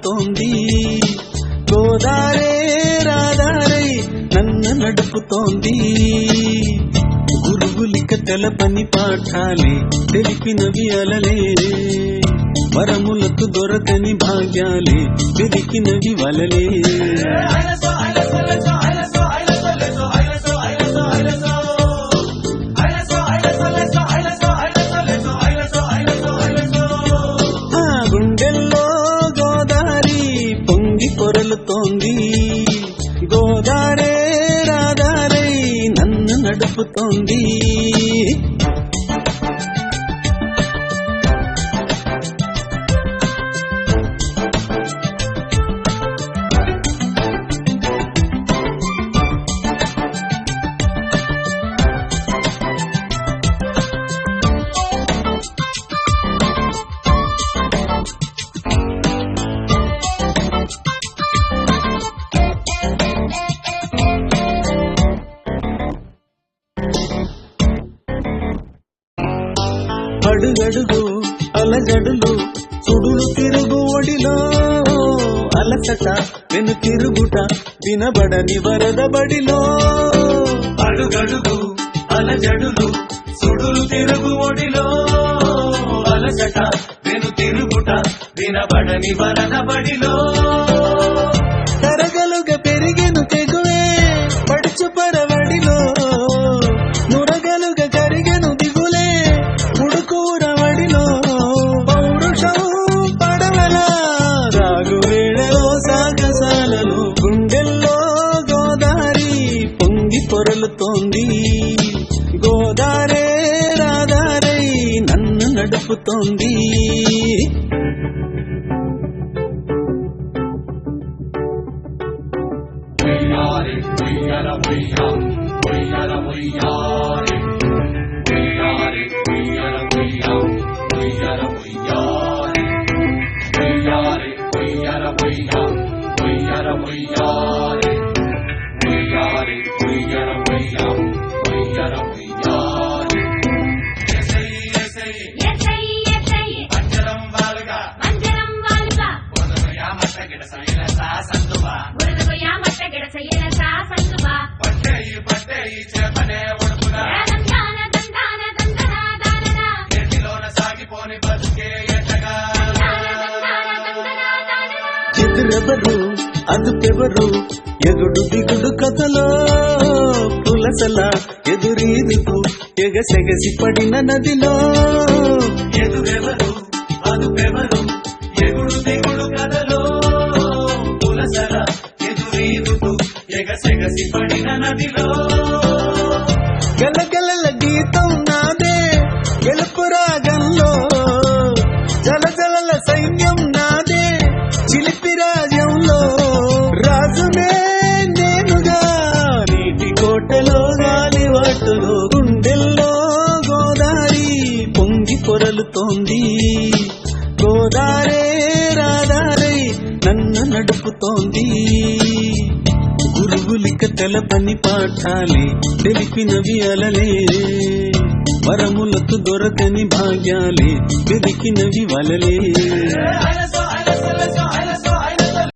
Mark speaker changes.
Speaker 1: పొరలుతోంది గోదారే రాధారై నన్ను నడుపుతోంది గురువులిక తెలపని పాఠాలే తెలిపినవి అలలే వరములకు దొరకని భాగ్యాలే వెదికినవి వలలే గుండెల్లో గోదారి పొంగి పొరలుతోంది గోదారే రాధారై నన్ను నడుపుతోంది అడుగడుగు అలజడులు సుడులు తిరుగు ఒడిలో అలసట వెను తిరుగుట వినబడని వరద బడిలో అడుగడుగు అలజడులు సుడులు తిరుగు ఒడిలో అలసట వెను తిరుగుట వినబడని వరద బడిలో తరగలుగా పెరిగెను తెగువే పడుచు పరవడిలో నురగలుగా కరిగెను దిగులే ఉడుకూరవడిలో పౌరుషం పడవల రాగువేళలో సాగసాలలో గుండెల్లో గోదారి పొంగి పొరలుతోంది గోదారే రాధారై నన్ను నడుపుతోంది ఎదురెవరు అదుపెవరు ఎగుడు దిగుడు కథలో పులసల ఎదురీదుకు ఎగసెగసి పడిన నదిలో ఎదురెవరు అదుపెవరు ఎగుడు దిగుడు కథలో పులసల ఎదురీదుకు ఎగసెగసి పడిన నదిలో గలగలల గీతం నాదే గెలుపు రాగంలో జలజలల సైన్యం నాదే చిలిపి రాజ్యంలో రాజునే నేనుగా నీటి కోటలో గాలివాటులో గుండెల్లో గోదారి పొంగి పొరలుతోంది గోదారే రాధారై నన్ను నడుపుతోంది గురువులిక తెలపని పాఠాలే తెలిపినవి అలలే వరములకు దొరకని భాగ్యాలే వెదికినవి వలలే